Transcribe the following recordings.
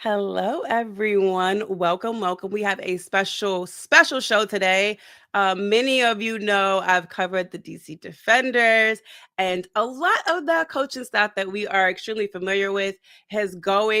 Hello, everyone. Welcome. We have a special show today. Many of you know I've covered the DC Defenders, and a lot of the coaching staff that we are extremely familiar with has settled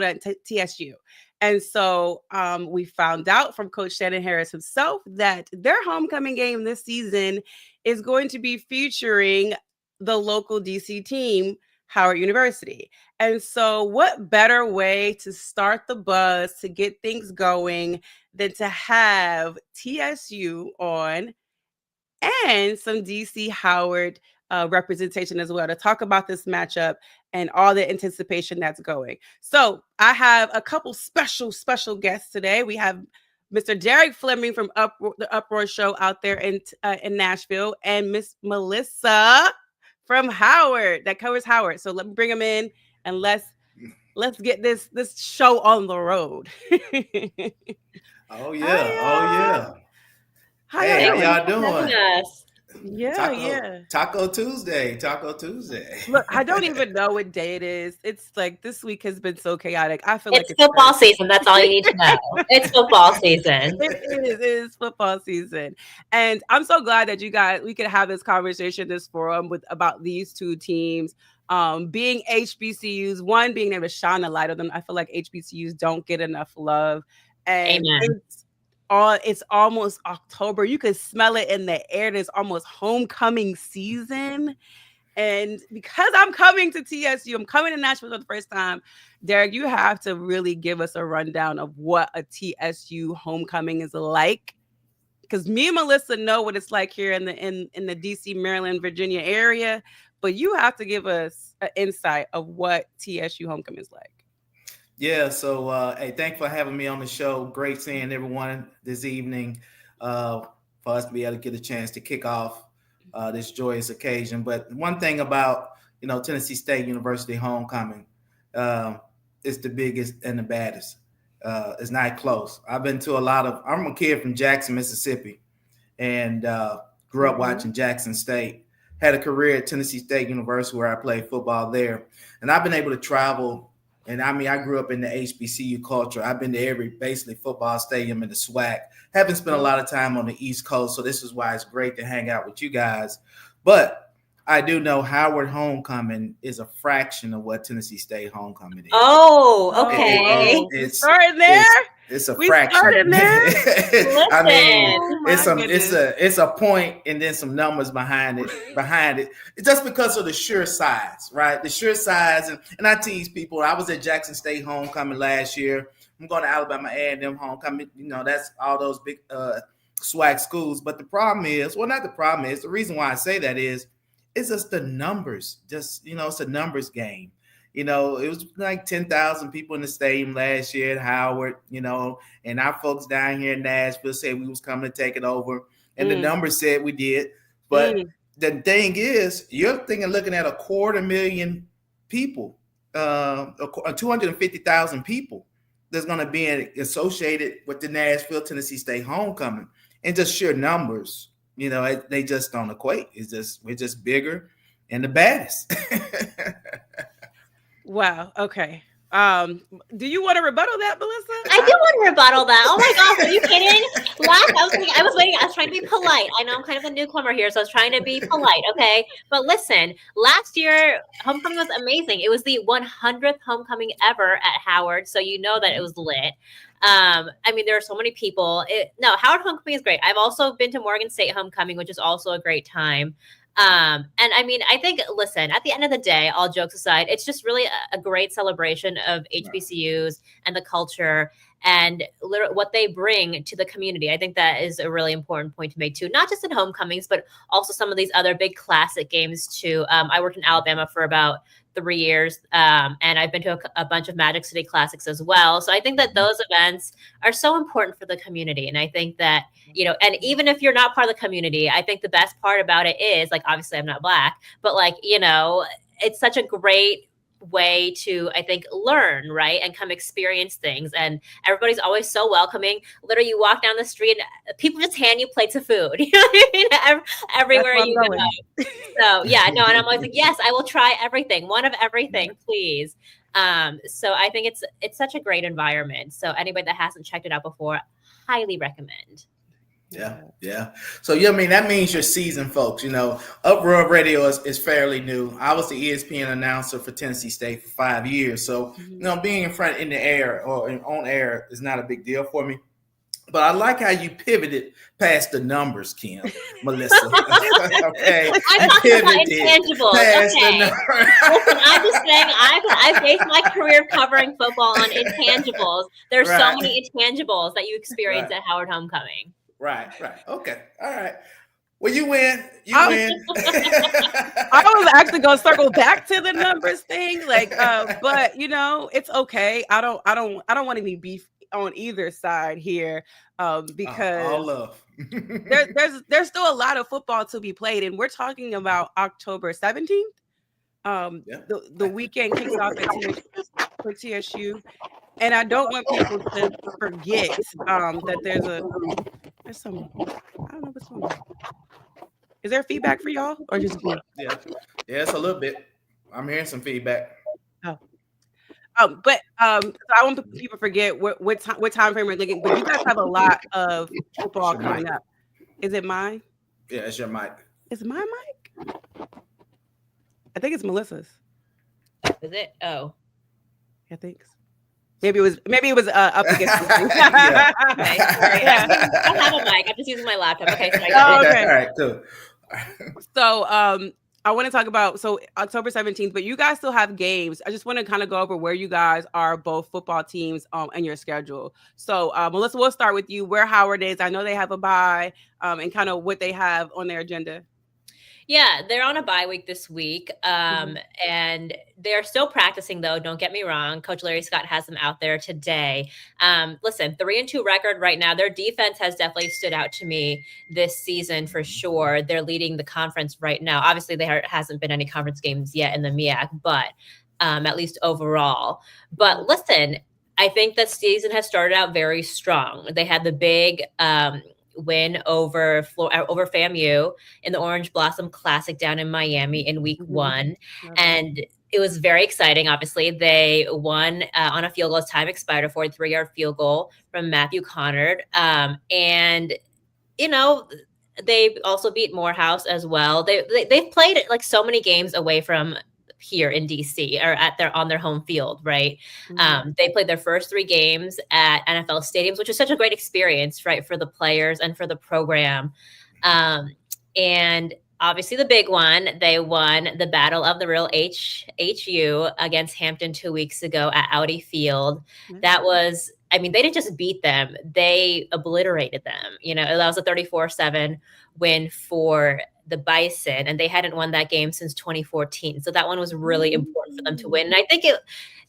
at TSU. And so we found out from Coach Shannon Harris himself that their homecoming game this season is going to be featuring the local DC team, Howard University. And so, what better way to start the buzz, to get things going, than to have TSU on and some DC Howard representation as well to talk about this matchup and all the anticipation that's going. So, I have a couple special guests today. We have Mr. Derek Fleming from the Uproar Show out there in Nashville, and Miss Melissa from Howard that covers Howard. So let me bring them in and let's get this show on the road. Oh yeah. Hey, how y'all doing? Taco Tuesday. Look, I don't even know what day it is. It's like this week has been so chaotic. I feel it's football season. That's all you need to know. It's football season. It is football season. And I'm so glad that we could have this conversation, this forum about these two teams. Being HBCUs, one being able to shine a light on them. I feel like HBCUs don't get enough love. And Amen. It's almost October. You can smell it in the air. There's almost homecoming season. And because I'm coming to TSU, I'm coming to Nashville for the first time, Derek, you have to really give us a rundown of what a TSU homecoming is like. Because me and Melissa know what it's like here in the DC, Maryland, Virginia area, but you have to give us an insight of what TSU homecoming is like. Yeah, so hey, thanks for having me on the show. Great seeing everyone this evening for us to be able to get a chance to kick off this joyous occasion. But one thing about, Tennessee State University homecoming, it's the biggest and the baddest. It's not close. I've been to I'm a kid from Jackson, Mississippi, and grew up watching Jackson State. Had a career at Tennessee State University where I played football there. And I've been able to travel. And I grew up in the HBCU culture. I've been to every basically football stadium in the SWAC. Haven't spent a lot of time on the East Coast, so this is why it's great to hang out with you guys. But I do know Howard homecoming is a fraction of what Tennessee State homecoming is. Oh, okay. It's starting there. It's a fraction. Starting there. I mean, it's a point and then some numbers behind it. It's just because of the sheer size, right? The sheer size, and I tease people. I was at Jackson State homecoming last year. I'm going to Alabama A&M homecoming. That's all those big SWAC schools. But the problem is, the reason why I say that is, it's just the numbers. It's a numbers game. It was like 10,000 people in the stadium last year at Howard, and our folks down here in Nashville said we was coming to take it over. And the numbers said we did. But the thing is, you're looking at 250,000 people, 250,000 people that's going to be associated with the Nashville, Tennessee State homecoming. And just sheer numbers, they just don't equate. We're just bigger and the baddest. Wow. Okay. Do you want to rebuttal that, Melissa? I do want to rebuttal that. Oh my gosh, are you kidding? I was trying to be polite. I know I'm kind of a newcomer here, so I was trying to be polite, okay? But listen, last year, homecoming was amazing. It was the 100th homecoming ever at Howard, so you know that it was lit. There are so many people. Howard homecoming is great. I've also been to Morgan State homecoming, which is also a great time. I think, listen, at the end of the day, all jokes aside, it's just really a great celebration of HBCUs and the culture and what they bring to the community. I think that is a really important point to make too, not just in homecomings, but also some of these other big classic games too. I worked in Alabama for about 3 years. And I've been to a bunch of Magic City Classics as well. So I think that those events are so important for the community. And I think that, and even if you're not part of the community, I think the best part about it is, like, obviously I'm not Black, but it's such a great way to, I think, learn, right? And come experience things. And everybody's always so welcoming. Literally, you walk down the street and people just hand you plates of food. You know what I mean? Everywhere you go. So, yeah, no, and I'm always like, yes, I will try everything. One of everything, please. So I think it's such a great environment. So anybody that hasn't checked it out before, highly recommend. Yeah. So I mean, that means you're seasoned folks. Uproar Radio is fairly new. I was the ESPN announcer for Tennessee State for 5 years. So, being in the air or on air is not a big deal for me. But I like how you pivoted past the numbers, Kim, Melissa. Okay. I'm talking about intangibles. Okay. Listen, I'm just saying I based my career covering football on intangibles. There's so many intangibles that you experience at Howard Homecoming. Right. Okay. All right. Well, you win. Win. I was actually going to circle back to the numbers thing, but it's okay. I don't want any beef on either side here, because all love. there's still a lot of football to be played, and we're talking about October 17th. The weekend kicks off for TSU, and I don't want people to forget that there's some, I don't know what's going on. Is there feedback for y'all or just me? Yeah, it's a little bit. I'm hearing some feedback. But I want people to forget what time frame we're looking. But you guys have a lot of football coming up. Is it mine? Yeah, it's your mic. Is it my mic? I think it's Melissa's. Is it? Oh, I think so. Maybe it was up against something. Okay. I have a mic. I'm just using my laptop. Okay. So okay. All right. Cool. So I want to talk about October 17th, but you guys still have games. I just want to kind of go over where you guys are, both football teams, and your schedule. So Melissa, we'll start with you. Where Howard is. I know they have a bye, and kind of what they have on their agenda. Yeah, they're on a bye week this week, and they're still practicing, though. Don't get me wrong. Coach Larry Scott has them out there today. Listen, 3-2 record right now. Their defense has definitely stood out to me this season for sure. They're leading the conference right now. Obviously, there hasn't been any conference games yet in the MEAC, but at least overall. But listen, I think the season has started out very strong. They had the big win over FAMU in the Orange Blossom Classic down in Miami in week 1. And it was very exciting. Obviously, they won on a field goal as time expired, a 43-yard field goal from Matthew Connard. And, they also beat Morehouse as well. They've played like so many games away from here in DC or on their home field, right? They played their first 3 games at NFL stadiums, which is such a great experience, right, for the players and for the program. And obviously the big one, they won the Battle of the Real HU against Hampton 2 weeks ago at Audi Field. That was, they didn't just beat them, they obliterated them. That was a 34-7 win for the Bison, and they hadn't won that game since 2014. So that one was really important for them to win. And I think it,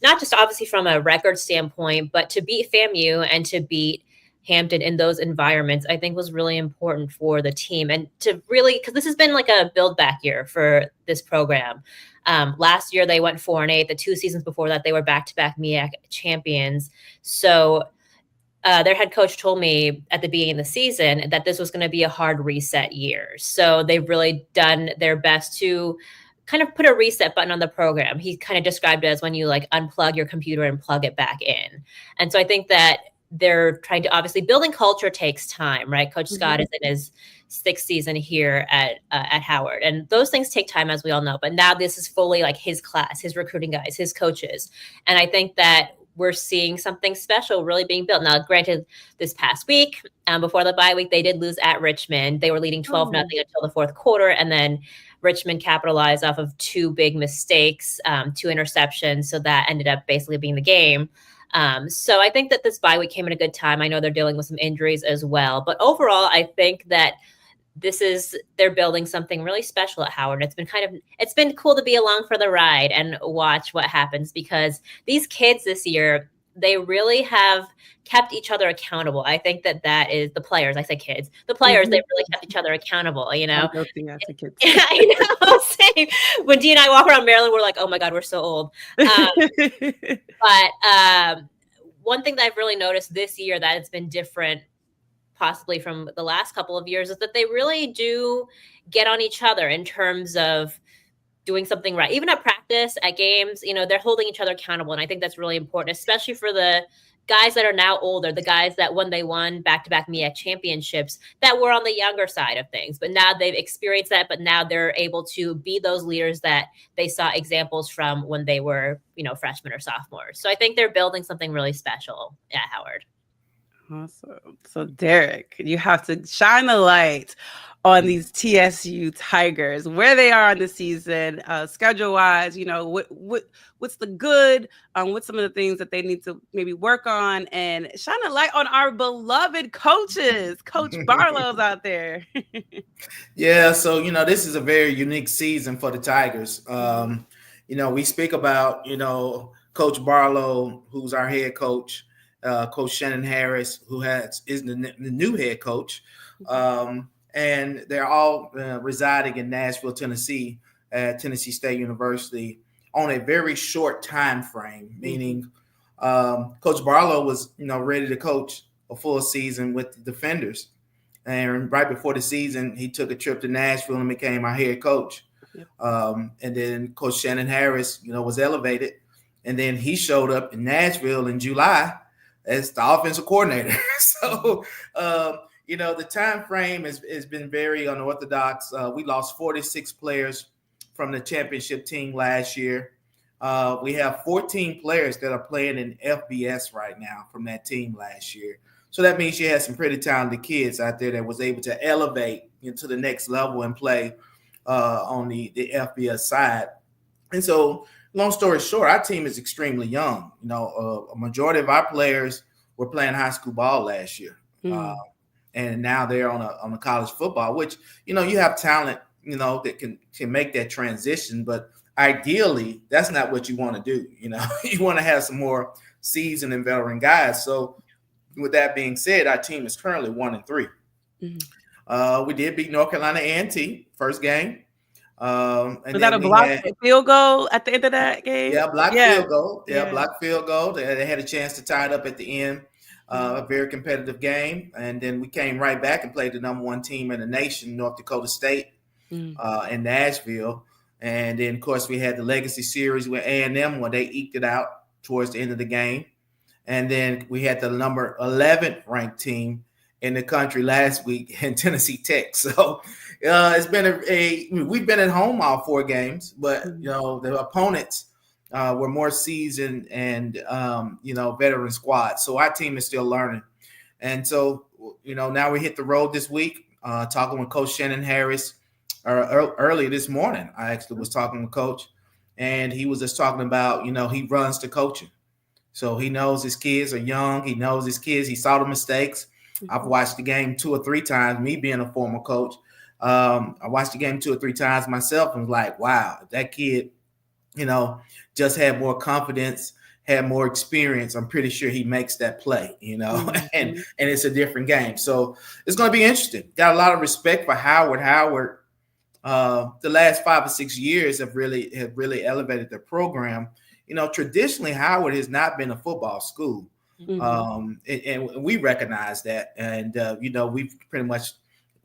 not just obviously from a record standpoint, but to beat FAMU and to beat Hampton in those environments, I think was really important for the team. And to really, because this has been like a build back year for this program. Last year they went 4-8. The 2 seasons before that, they were back-to-back MEAC champions. So their head coach told me at the beginning of the season that this was going to be a hard reset year. So they've really done their best to kind of put a reset button on the program. He kind of described it as when you like unplug your computer and plug it back in. And so I think that they're trying to, obviously building culture takes time, right? Coach Scott is in his 6th season here at Howard, and those things take time, as we all know. But now this is fully like his class, his recruiting guys, his coaches. And I think that we're seeing something special really being built. Now, granted, this past week, before the bye week, they did lose at Richmond. They were leading 12-0 until the 4th quarter, and then Richmond capitalized off of 2 big mistakes, 2 interceptions. So that ended up basically being the game. So I think that this bye week came at a good time. I know they're dealing with some injuries as well. But overall, I think that they're building something really special at Howard. It's been cool to be along for the ride and watch what happens, because these kids this year, they really have kept each other accountable. I think that is the players. I say kids, the players, they really kept each other accountable, I know, same. When Dee and I walk around Maryland, we're like, oh my God, we're so old. But one thing that I've really noticed this year that it's been different possibly from the last couple of years is that they really do get on each other in terms of doing something right. Even at practice, at games, they're holding each other accountable. And I think that's really important, especially for the guys that are now older, the guys that when they won back-to-back MEAC championships, that were on the younger side of things. But now they've experienced that, but now they're able to be those leaders that they saw examples from when they were, freshmen or sophomores. So I think they're building something really special at Howard. Awesome. So Derek, you have to shine the light on these TSU Tigers, where they are in the season, schedule-wise. What's the good? What's some of the things that they need to maybe work on, and shine a light on our beloved coaches, Coach Barlow's out there. Yeah, so this is a very unique season for the Tigers. We speak about Coach Barlow, who's our head coach. Coach Shannon Harris, who is the new head coach, and they're all residing in Nashville, Tennessee, at Tennessee State University on a very short time frame. Meaning, Coach Barlow was ready to coach a full season with the Defenders, and right before the season, he took a trip to Nashville and became our head coach. Yep. And then Coach Shannon Harris, was elevated, and then he showed up in Nashville in July as the offensive coordinator. So, the time frame has been very unorthodox. We lost 46 players from the championship team last year. We have 14 players that are playing in FBS right now from that team last year. So that means you had some pretty talented kids out there that was able to elevate into the next level and play on the FBS side. And so, long story short, our team is extremely young. A majority of our players were playing high school ball last year, and now they're on a college football. Which you have talent, that can make that transition. But ideally, that's not what you want to do. You want to have some more seasoned and veteran guys. So, with that being said, our team is currently 1-3. We did beat North Carolina A&T first game. Was that a blocked field goal at the end of that game? Yeah, blocked field goal. Yeah, blocked field goal. They had a chance to tie it up at the end. A very competitive game. And then we came right back and played the number one team in the nation, North Dakota State, in Nashville. And then, of course, we had the Legacy Series with A&M where they eked it out towards the end of the game. And then we had the number 11 ranked team in the country last week in Tennessee Tech. So it's been we've been at home all 4 games, but the opponents were more seasoned and veteran squad. So our team is still learning. And so now we hit the road this week, talking with Coach Shannon Harris early this morning. I actually was talking with Coach, and he was just talking about he runs to coaching. So he knows his kids are young. He knows his kids. He saw the mistakes. I've watched the game 2 or 3 times, me being a former coach. I watched the game 2 or 3 times myself and was like, wow, if that kid, just had more confidence, had more experience, I'm pretty sure he makes that play, and it's a different game. So it's going to be interesting. Got a lot of respect for Howard. Howard, the last 5 or 6 years have really elevated their program. Traditionally, Howard has not been a football school. And we recognize that, and we've pretty much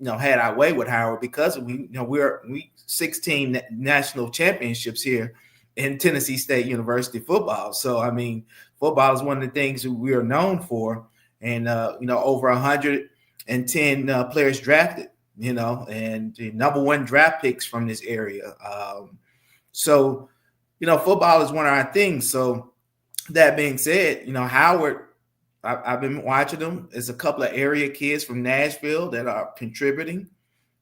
had our way with Howard because we 16 national championships here in Tennessee State University football. So I mean, football is one of the things that we are known for, and over 110 players drafted, and the number 1 draft picks from this area. So football is one of our things. So that being said, Howard, I've been watching them. There's a couple of area kids from Nashville that are contributing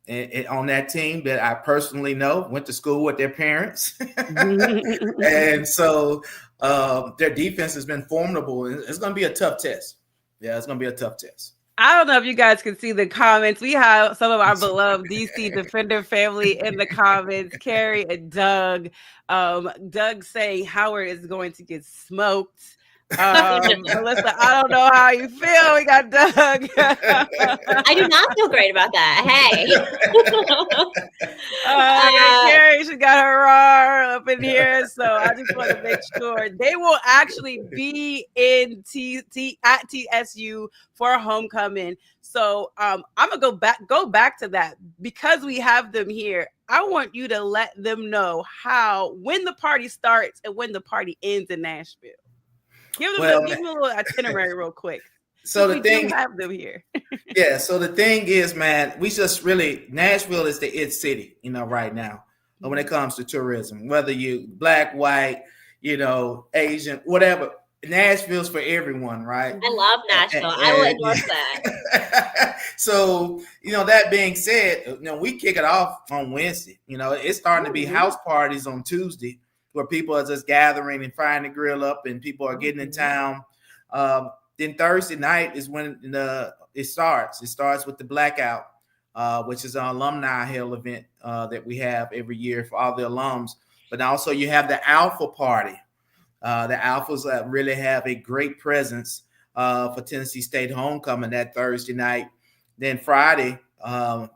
and on that team that I personally know, went to school with their parents. And so their defense has been formidable. It's going to be a tough test. Yeah, it's going to be a tough test. I don't know if you guys can see the comments. We have some of our beloved DC Defender family in the comments, Carrie and Doug. Doug saying Howard is going to get smoked. Melissa, I don't know how you feel. We got Doug. I do not feel great about that. Hey. Carrie, she got her raw up in here. So I just want to make sure they will actually be in at TSU for homecoming. So I'm gonna go back to that because we have them here. I want you to let them know when the party starts and when the party ends in Nashville. Give them a little itinerary real quick. So we do have them here. Yeah. So the thing is, man, we just really, Nashville is the it city, right now when it comes to tourism, whether you black, white, Asian, whatever. Nashville's for everyone, right? I love Nashville. I will endorse that. So, that being said, we kick it off on Wednesday. It's starting to be house parties on Tuesday where people are just gathering and frying the grill up and people are getting in town. Then Thursday night is when it starts. It starts with the Blackout, which is an alumni hell event that we have every year for all the alums. But also you have the Alpha Party. The Alphas really have a great presence for Tennessee State homecoming that Thursday night. Then Friday,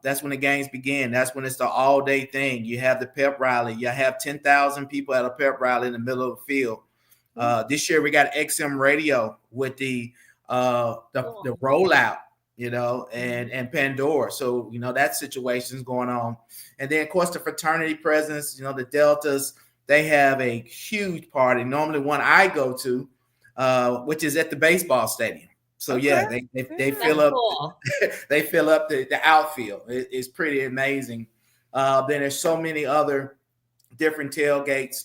that's when the games begin. That's when it's the all-day thing. You have the pep rally. You have 10,000 people at a pep rally in the middle of the field. This year we got XM radio with the rollout, and Pandora. So, that situation's going on. And then, of course, the fraternity presence, the Deltas, they have a huge party. Normally one I go to, which is at the baseball stadium. So they fill up. Cool. They fill up the outfield. It's pretty amazing. Then there's so many other different tailgates.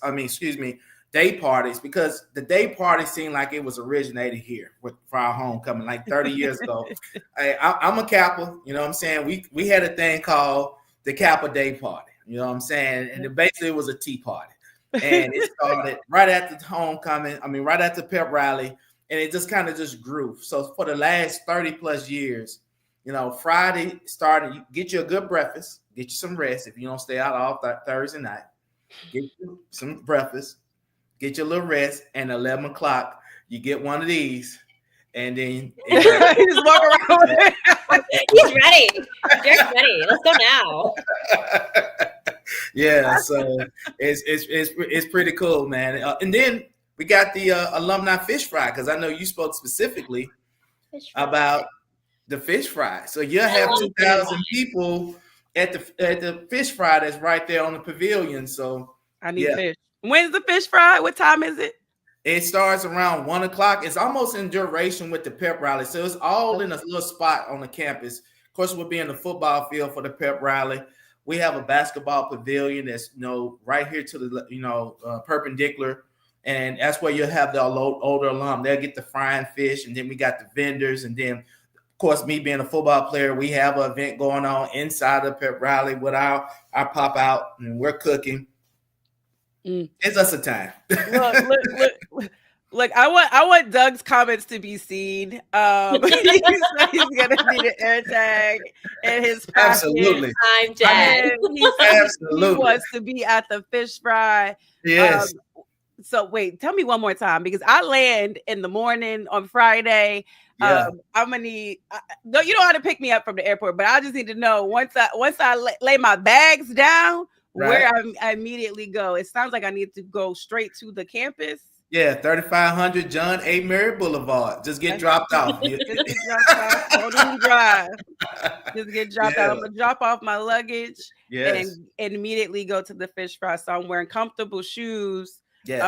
Day parties, because the day party seemed like it was originated here for our homecoming like 30 years ago. I'm a Kappa. You know what I'm saying? We had a thing called the Kappa Day Party. You know what I'm saying? And basically it was a tea party. And it started right at the homecoming. Right at the pep rally. And it just kind of just grew. So for the last 30 plus years, Friday started, you get you a good breakfast, get you some rest. If you don't stay out all Thursday night, get you some breakfast, get your little rest. And 11 o'clock, you get one of these. And then you just walk around with it. He's ready. Derek's ready. Let's go now. Yeah, so it's pretty cool, man. And then we got the alumni fish fry, because I know you spoke specifically about the fish fry. So you'll have 2,000 people at the fish fry that's right there on the pavilion. So I need fish. When's the fish fry? What time is it? It starts around 1 o'clock. It's almost in duration with the pep rally. So it's all in a little spot on the campus. Of course, we'll be in the football field for the pep rally. We have a basketball pavilion that's right here to the perpendicular, and that's where you'll have the older alum. They'll get the frying fish, and then we got the vendors, and then of course, me being a football player, we have an event going on inside the pep rally with our pop out, and we're cooking. It's just a time. Look, I want Doug's comments to be seen. He's gonna need an air tag in his pocket. Absolutely. I'm dead. Absolutely. He wants to be at the fish fry. Yes. So wait, tell me one more time, because I land in the morning on Friday. Yeah. I'm gonna need. No, you don't have to pick me up from the airport, but I just need to know once I lay my bags down, where I immediately go. It sounds like I need to go straight to the campus. Yeah, 3500 John A. Murray Boulevard. Just get dropped off. Just get dropped off. Don't even drive. Just get dropped out. I'm gonna drop off my luggage and immediately go to the fish fry. So I'm wearing comfortable shoes. Yes.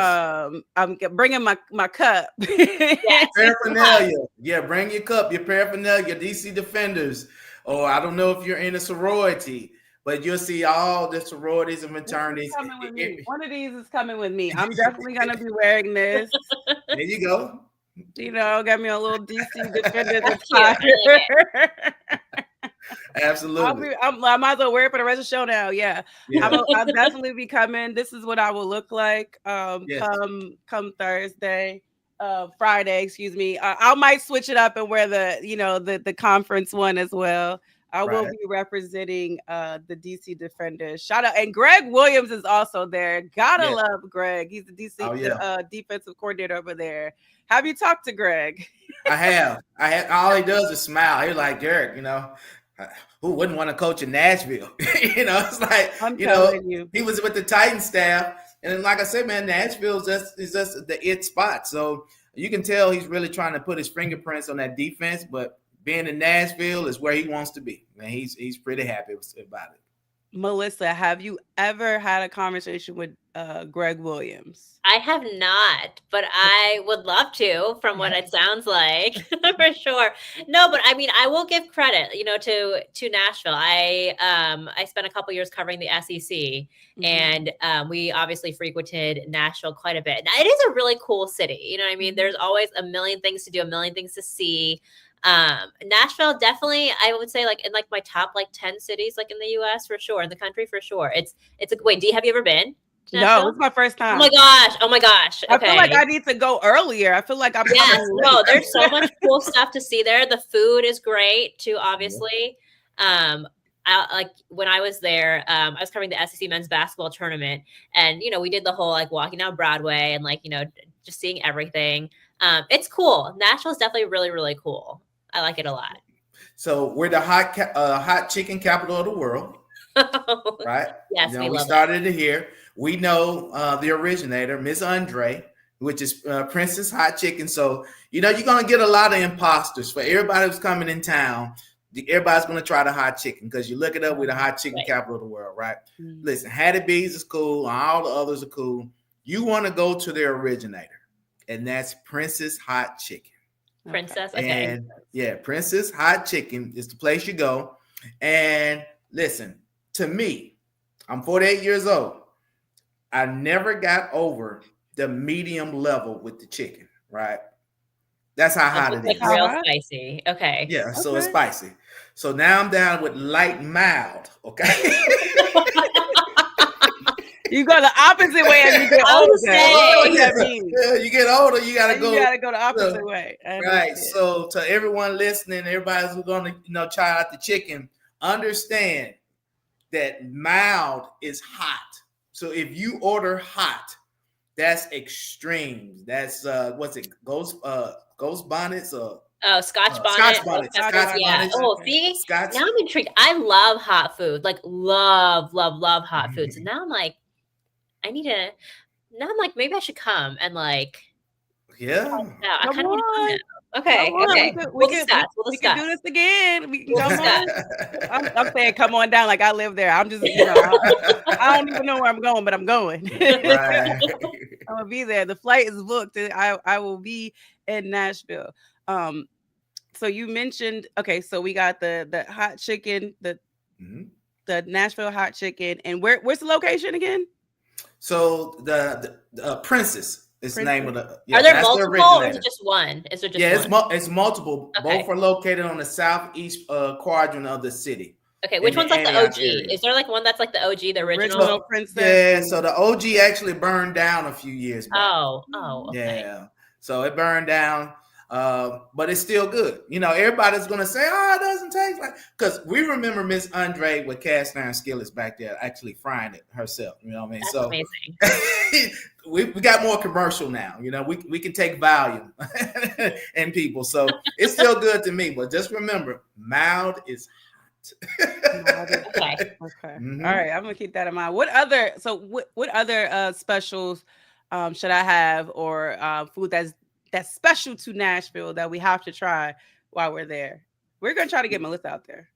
I'm bringing my cup. Yes. Paraphernalia. Yeah, bring your cup, your paraphernalia, DC Defenders. Or I don't know if you're in a sorority, but you'll see all the sororities and fraternities. One of these is coming with me. I'm definitely gonna be wearing this. There you go. Got me a little DC Defender. Absolutely. I might as well wear it for the rest of the show now. Yeah. I'll definitely be coming. This is what I will look like come Thursday. Friday, excuse me. I might switch it up and wear the conference one as well. I will be representing the DC Defenders. Shout out. And Greg Williams is also there. Gotta love Greg. He's the DC defensive coordinator over there. Have you talked to Greg? I have. All he does is smile. He's like, Derek, who wouldn't want to coach in Nashville? It's like, he was with the Titan staff. And like I said, man, Nashville is just the it spot. So you can tell he's really trying to put his fingerprints on that defense, but being in Nashville is where he wants to be. Man, he's pretty happy about it. Melissa, have you ever had a conversation with Greg Williams? I have not, but I would love to, from what it sounds like, for sure. No, but I mean, I will give credit, to Nashville. I spent a couple years covering the SEC, and we obviously frequented Nashville quite a bit. Now, it is a really cool city. You know what I mean? There's always a million things to do, a million things to see. Nashville definitely, I would say, like in like my top like 10 cities, like in the US for sure, in the country for sure. It's a wait. Have you ever been? No, it's my first time. Oh my gosh. Okay. I feel like I need to go earlier. I feel like I'm no, there's so much cool stuff to see there. The food is great too, obviously. Like when I was there, I was covering the SEC men's basketball tournament, and we did the whole like walking down Broadway and like just seeing everything. It's cool. Nashville is definitely really, really cool. I like it a lot. So we're the hot chicken capital of the world, right? Yes, we started it here. We know the originator, Miss Andre, which is Princess Hot Chicken. So, you're going to get a lot of imposters. For everybody who's coming in town, everybody's going to try the hot chicken because you look it up, we're the hot chicken capital of the world, right? Mm-hmm. Listen, Hattie B's is cool. All the others are cool. You want to go to their originator, and that's Princess Hot Chicken. Princess, okay. And Princess Hot Chicken is the place you go. And listen, to me, I'm 48 years old. I never got over the medium level with the chicken, right? That's how hot it is. Real spicy. Okay. Yeah, so it's spicy. So now I'm down with light mild, okay? You go the opposite way as you get older. What that means. Yeah, you get older, you gotta go. You gotta go the opposite way. Right. So to everyone listening, everybody's gonna try out the chicken. Understand that mild is hot. So if you order hot, that's extremes. That's what's it? Ghost bonnets or Scotch bonnet. Scotch bonnets. Scotch bonnets. Oh, see, Scotch. Now I'm intrigued. I love hot food. Like love hot food. So now I'm like, maybe I should come and like. Yeah. I kind of want to come now. Okay. We can do this again. We can come on. I'm saying come on down like I live there. I'm just, I don't even know where I'm going, but I'm going. Right. I'm gonna be there. The flight is booked. I will be in Nashville. So you mentioned, okay, so we got the hot chicken, the Nashville hot chicken, and where's the location again? So the Princess. It's the name of the. Are there multiple, or is it just one? Is there just one? It's multiple. Okay. Both are located on the southeast quadrant of the city. Okay, which one's like the OG? Area. Is there like one that's like the OG, the original Princess? Yeah, so the OG actually burned down a few years back. Oh, okay. Yeah, so it burned down, but it's still good. Everybody's gonna say, "Oh, it doesn't taste like," because we remember Miss Andre with cast iron skillets back there, actually frying it herself. You know what I mean? That's so amazing. we got more commercial now. We can take volume in people, so it's still good to me. But just remember, mild is hot. Okay. Mm-hmm. All right, I'm gonna keep that in mind. What other specials should I have, or food that's special to Nashville that we have to try while we're there? We're gonna try to get Melissa out there.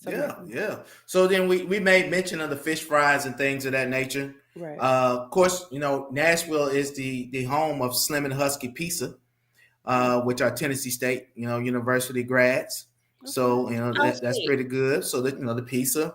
Yeah. So then we made mention of the fish fries and things of that nature. Right. Of course, Nashville is the home of Slim and Husky Pizza, which are Tennessee State, university grads. Okay. So that's pretty good. So that the pizza,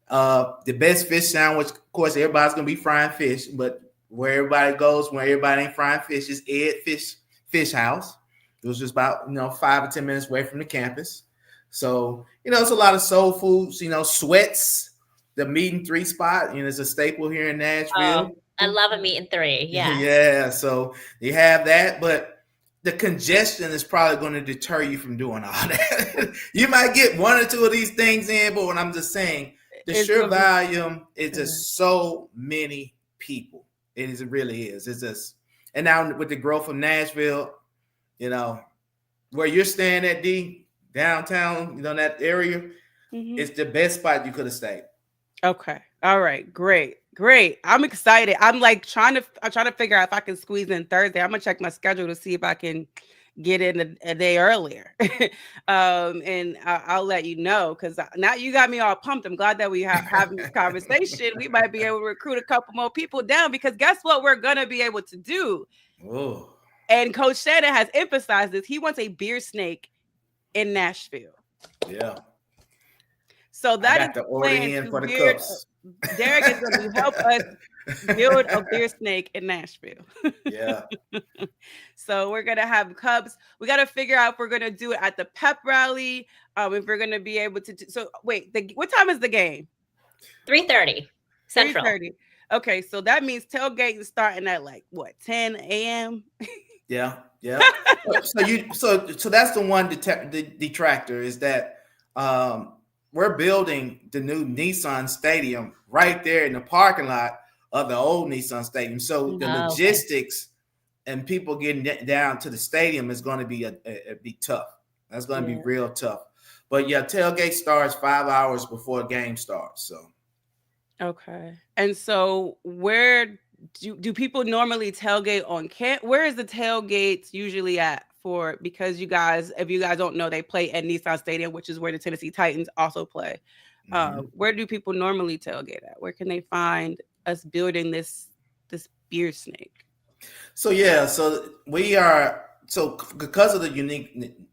the best fish sandwich. Of course, everybody's gonna be frying fish, but where everybody goes, when everybody ain't frying fish, is Ed Fish House. It was just about 5 or 10 minutes away from the campus. So it's a lot of soul foods. Sweats, the Meat and 3 spot. It's a staple here in Nashville. I love a Meat and 3. Yeah. Yeah. So you have that, but the congestion is probably going to deter you from doing all that. You might get 1 or 2 of these things in, but what I'm just saying, the sheer volume is just so many people. It really is. It's just, and now with the growth of Nashville, where you're staying at downtown, that area, it's the best spot you could have stayed. Okay. All right. Great. I'm excited. I'm like trying to figure out if I can squeeze in Thursday. I'm gonna check my schedule to see if I can get in a day earlier. And I'll let you know, because now you got me all pumped. I'm glad that we having this conversation. We might be able to recruit a couple more people down, because guess what we're going to be able to do? Oh. And Coach Shannon has emphasized this. He wants a beer snake in Nashville. Yeah. So that is the order in for the build, cups. Derek is going to help us build a beer snake in Nashville. Yeah. So we're going to have cups. We got to figure out if we're going to do it at the pep rally. If we're going to be able to do. So wait, what time is the game? 3:30 Central. 3:30. Okay, so that means tailgate is starting at like what, 10 a.m. Yeah. So that's the one detractor, is that we're building the new Nissan Stadium right there in the parking lot of the old Nissan Stadium. So the logistics and people getting down to the stadium is going to be tough. That's going to be real tough. But yeah, tailgate starts 5 hours before the game starts. So. Okay. And so where do people normally tailgate on camp? Where is the tailgates usually at for? Because you guys, if you guys don't know, they play at Nissan Stadium, which is where the Tennessee Titans also play. Where do people normally tailgate at? Where can they find us building this beer snake? So yeah, so we are, so because of the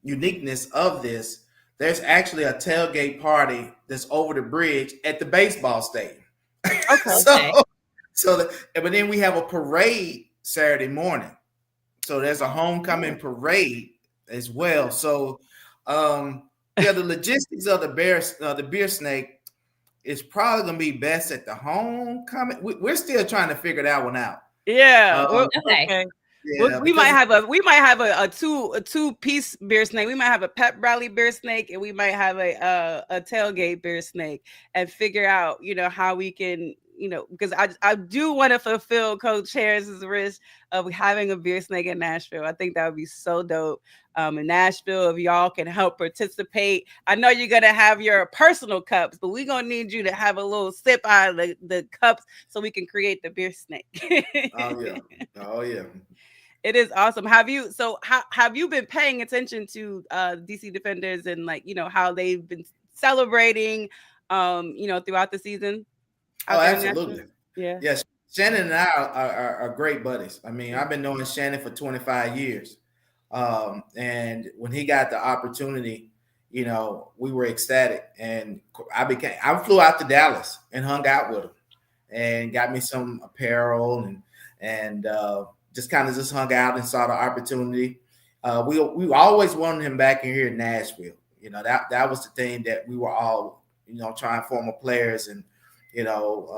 uniqueness of this, there's actually a tailgate party that's over the bridge at the baseball stadium. Okay. But then we have a parade Saturday morning. So there's a homecoming parade as well. So the logistics of the beer snake is probably gonna be best at the homecoming. We're still trying to figure that one out. Yeah. Okay. Yeah, we might have a two-piece beer snake. We might have a pep rally beer snake, and we might have a tailgate beer snake, and figure out, how we can, because I do want to fulfill Coach Harris's wish of having a beer snake in Nashville. I think that would be so dope. In Nashville, if y'all can help participate, I know you're gonna have your personal cups, but we're gonna need you to have a little sip out of the cups so we can create the beer snake. Oh yeah. It is awesome. Have you been paying attention to DC Defenders and how they've been celebrating throughout the season? Oh, absolutely. Yeah. Yes. Shannon and I are great buddies. I mean, I've been knowing Shannon for 25 years. And when he got the opportunity, we were ecstatic, and I flew out to Dallas and hung out with him and got me some apparel and just kind of hung out and saw the opportunity. We always wanted him back in here in Nashville. That was the thing that we were all, trying former players and,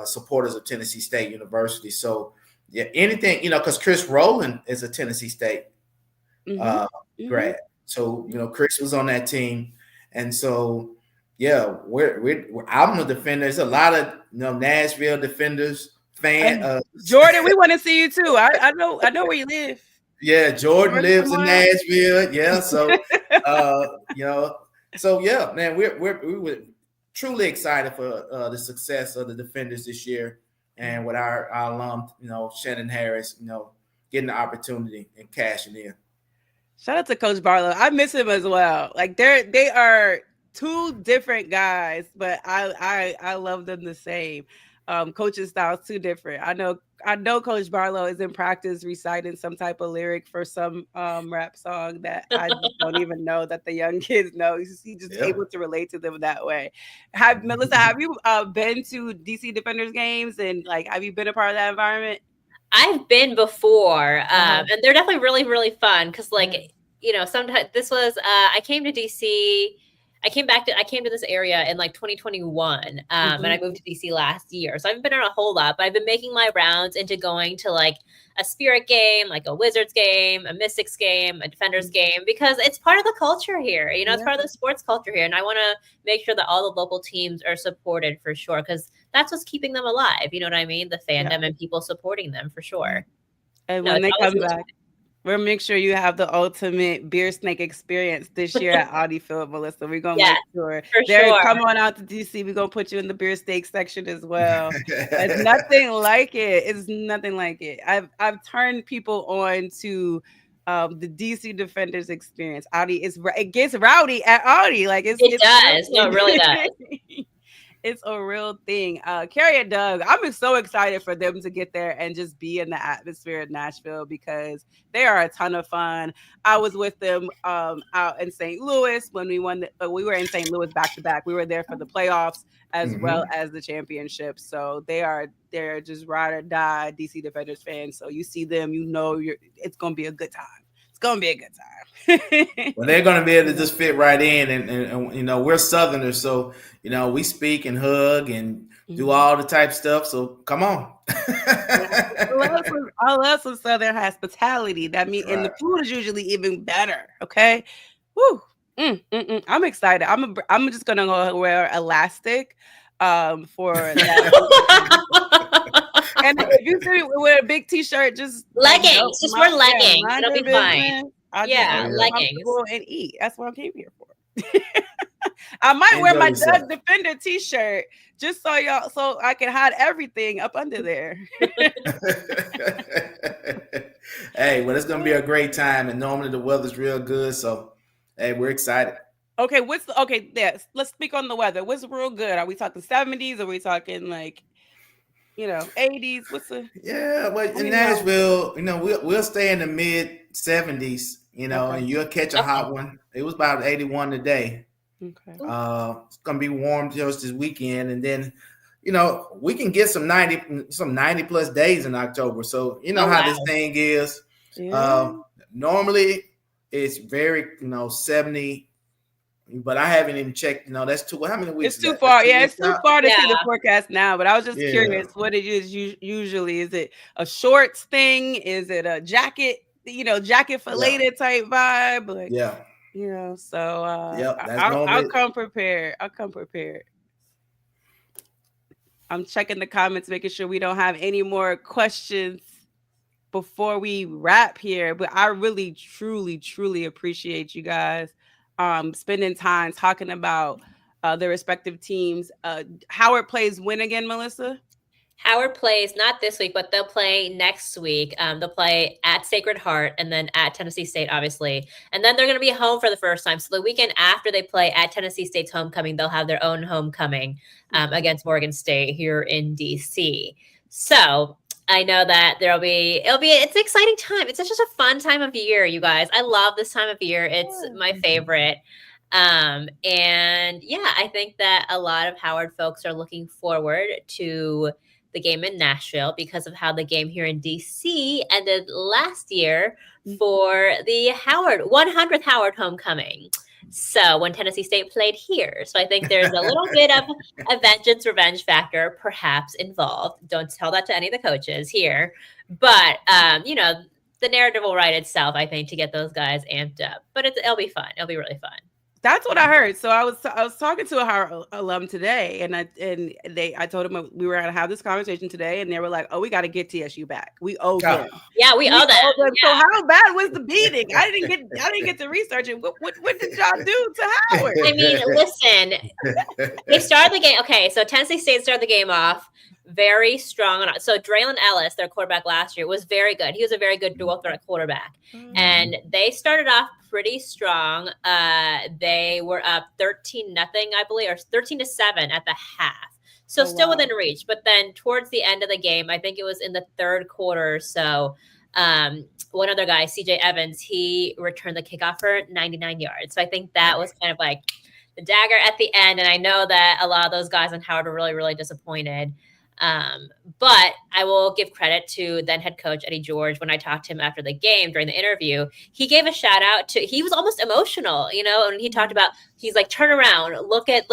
supporters of Tennessee State University. So yeah, anything, because Chris Rowland is a Tennessee State grad. So, Chris was on that team. And so, yeah, we're out on the Defenders. A lot of, Nashville Defenders fan. Jordan, we want to see you too. I know where you live. Yeah, Jordan lives in Nashville. Yeah, so so yeah, man, we were truly excited for the success of the Defenders this year, and with our alum, Shannon Harris, getting the opportunity and cashing in. Shout out to Coach Barlow. I miss him as well. Like they are two different guys, but I love them the same. Coaching styles too different. I know Coach Barlow is in practice reciting some type of lyric for some rap song that I don't even know that the young kids know. He's just able to relate to them that way. Melissa, have you been to DC Defenders games, and have you been a part of that environment? I've been before, and they're definitely really, really fun because, sometimes this was I came to DC. I came to this area in 2021, and I moved to DC last year. So I haven't been around a whole lot, but I've been making my rounds into going to a Spirit game, a Wizards game, a Mystics game, a Defenders game, because it's part of the culture here. It's part of the sports culture here. And I want to make sure that all the local teams are supported for sure, because that's what's keeping them alive. You know what I mean? The fandom and people supporting them for sure. And when they come back, we'll make sure you have the ultimate beer snake experience this year at Audi Field, Melissa. We're going to make sure. Come on out to DC. We're going to put you in the beer steak section as well. It's nothing like it. It's nothing like it. I've turned people on to the DC Defenders experience. Audi it gets rowdy at Audi. Like it does. No, it really does. It's a real thing. Carrie and Doug, I'm so excited for them to get there and just be in the atmosphere of Nashville because they are a ton of fun. I was with them out in St. Louis when we won. We were in St. Louis back to back. We were there for the playoffs as well as the championship. So they're just ride or die DC Defenders fans. So you see them, it's gonna be a good time. It's gonna be a good time. Well, they're gonna be able to just fit right in, and we're Southerners, so we speak and hug and do all the type stuff. So come on. I love some Southern hospitality. That means, and the food is usually even better. Okay, woo. I'm excited. I'm just gonna go wear elastic, for that. And if you see me wear a big t-shirt, just leggings, just wear leggings. It'll be fine. Leggings. And eat. That's what I came here for. I might wear my Doug Defender t-shirt just so I can hide everything up under there. Hey, well, it's gonna be a great time, and normally the weather's real good, so hey, we're excited. Okay, yes. Let's speak on the weather. What's real good? Are we talking 70s? Are we talking 80s? What's the? Yeah, well, in Nashville, we'll stay in the mid 70s, and you'll catch a hot one. It was about 81 today. Okay. It's gonna be warm just this weekend, and then, we can get some 90 plus days in October. So how this thing is. Yeah. Normally it's very 70. But I haven't even checked. That's how many weeks? It's too far. Yeah, it's too far to see the forecast now. But I was just curious what it is usually. Is it a shorts thing? Is it a jacket? Jacket for later type vibe? So I'll come prepared. I'm checking the comments, making sure we don't have any more questions before we wrap here. But I really, truly, truly appreciate you guys spending time talking about their respective teams. Howard plays when again, Melissa? Howard plays not this week, but they'll play next week. They'll play at Sacred Heart and then at Tennessee State, obviously. And then they're going to be home for the first time. So the weekend after they play at Tennessee State's homecoming, they'll have their own homecoming against Morgan State here in DC. So I know that it's an exciting time. It's just a fun time of year, you guys. I love this time of year. It's my favorite. I think that a lot of Howard folks are looking forward to the game in Nashville because of how the game here in DC ended last year for the 100th Howard homecoming. So when Tennessee State played here. So I think there's a little bit of a vengeance revenge factor perhaps involved. Don't tell that to any of the coaches here. But, the narrative will write itself, I think, to get those guys amped up. But it'll be fun. It'll be really fun. That's what I heard. So I was talking to a Howard alum today, and I told them we were going to have this conversation today, and they were like, "Oh, we got to get TSU back. We owe them. Yeah, we owe them. Yeah. So how bad was the beating? I didn't get to research it. What did y'all do to Howard? I mean, listen, they started the game. Okay, so Tennessee State started the game off very strong. So Draylon Ellis, their quarterback last year, was very good. He was a very good dual threat quarterback. And they started off pretty strong. They were up 13-0, I believe, or 13-7 at the half. So still within reach. But then towards the end of the game, I think it was in the third quarter or so, one other guy, CJ Evans, he returned the kickoff for 99 yards. So I think that was kind of like the dagger at the end. And I know that a lot of those guys on Howard were really, really disappointed. But I will give credit to then head coach Eddie George. When I talked to him after the game during the interview, he gave a shout out he was almost emotional, and he talked about, he's like, turn around, look at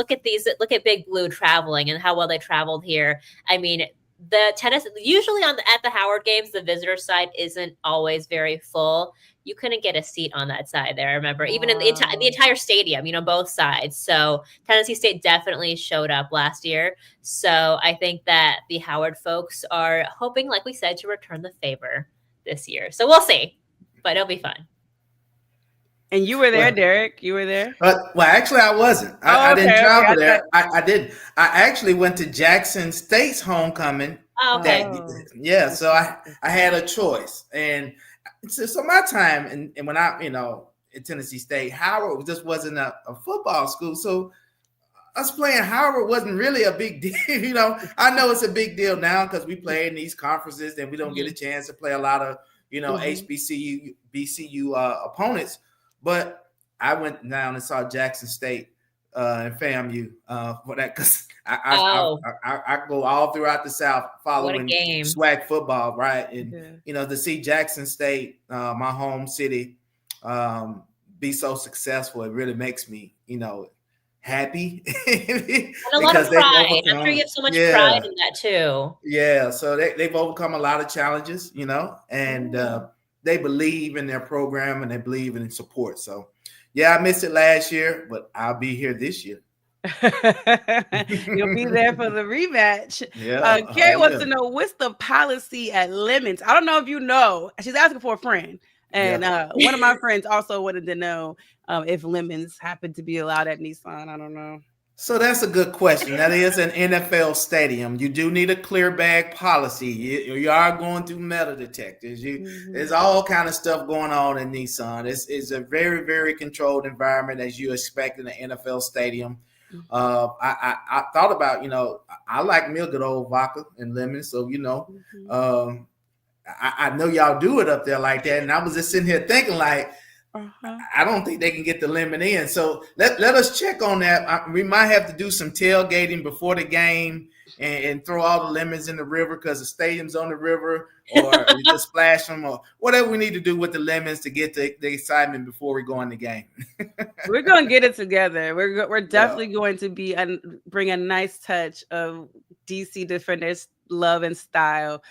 Big Blue traveling and how well they traveled here. I mean, the tennis usually at the Howard games, the visitor side isn't always very full. You couldn't get a seat on that side there. I remember even in the entire stadium, both sides. So Tennessee State definitely showed up last year. So I think that the Howard folks are hoping, like we said, to return the favor this year. So we'll see, but it'll be fun. And you were there, Derek. You were there. Well, actually, I wasn't. I didn't travel there. I did. I actually went to Jackson State's homecoming. Okay. So I had a choice, and So my time and when I, at Tennessee State, Howard just wasn't a football school. So us playing Howard wasn't really a big deal. I know it's a big deal now because we play in these conferences and we don't get a chance to play a lot of, HBCU, BCU opponents. But I went down and saw Jackson State and FAMU for that because I go all throughout the South following swag football, right? And to see Jackson State, my home city, be so successful, it really makes me, happy. And a lot of pride. I'm sure you have so much pride in that too. Yeah, so they've overcome a lot of challenges, and they believe in their program and they believe in support. So yeah, I missed it last year, but I'll be here this year. You'll be there for the rematch. Yeah. Carrie wants to know, what's the policy at Lemons? I don't know if you know. She's asking for a friend. And one of my friends also wanted to know if Lemons happen to be allowed at Nissan. I don't know. So that's a good question. That is an NFL stadium. You do need a clear bag policy. You are going through metal detectors. There's all kind of stuff going on in Nissan. It's a very, very controlled environment as you expect in an NFL stadium. I thought about, I like me a good old vodka and lemon. So, I know y'all do it up there like that. And I was just sitting here thinking like, I don't think they can get the lemon in. So let us check on that. We might have to do some tailgating before the game and throw all the lemons in the river because the stadium's on the river, or we just splash them, or whatever we need to do with the lemons to get the excitement before we go in the game. We're going to get it together. We're definitely going to be bring a nice touch of DC Defenders love and style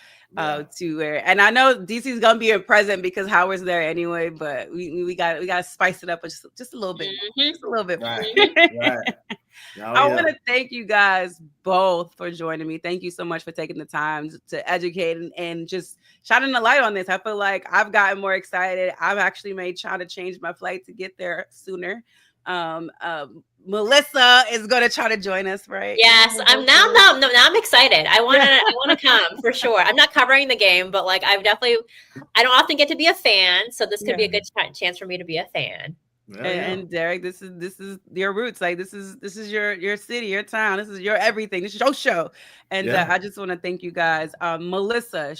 to where, and I know DC's gonna be a present because Howard's there anyway, but we got to spice it up just a little bit, just a little bit. Right. I want to thank you guys both for joining me. Thank you so much for taking the time to educate and just shining the light on this. I feel like I've gotten more excited. I've actually trying to change my flight to get there sooner. Melissa is going to try to join us, right? Yes, I'm now I'm excited. I want to come for sure. I'm not covering the game, but like I don't often get to be a fan, so this could be a good chance for me to be a fan. And Derek, this is your roots. Like this is your city, your town. This is your everything. This is your show. And I just want to thank you guys. Melissa,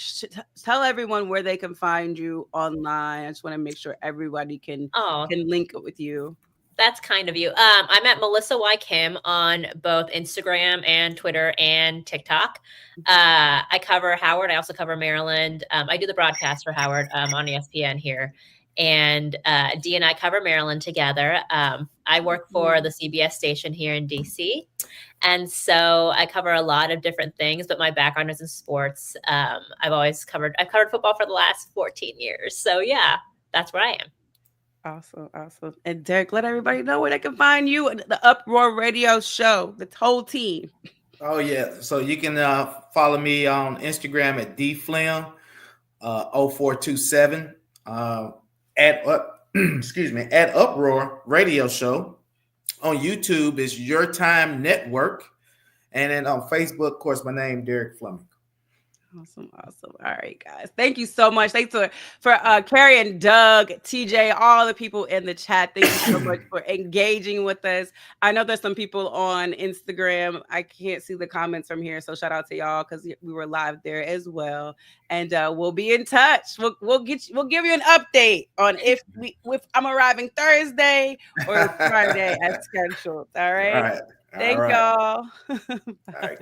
tell everyone where they can find you online. I just want to make sure everybody can link with you. That's kind of you. I'm at Melissa Y. Kim on both Instagram and Twitter and TikTok. I cover Howard. I also cover Maryland. I do the broadcast for Howard on ESPN here. And Dee and I cover Maryland together. I work for the CBS station here in DC. And so I cover a lot of different things, but my background is in sports. I've covered football for the last 14 years. So yeah, that's where I am. Awesome. And Derek, let everybody know where they can find you and the Uproar Radio Show, the whole team. Oh yeah. So you can follow me on Instagram at dflim 0427 at Uproar Radio Show. On YouTube is Your Time Network, and then on Facebook, of course, my name Derek Fleming. Awesome. All right, guys. Thank you so much. Thanks for Carrie and Doug, TJ, all the people in the chat. Thank you so much for engaging with us. I know there's some people on Instagram. I can't see the comments from here, so shout out to y'all because we were live there as well. And we'll be in touch. We'll give you an update on if I'm arriving Thursday or Friday as scheduled. All right. All right. Thank y'all. All right.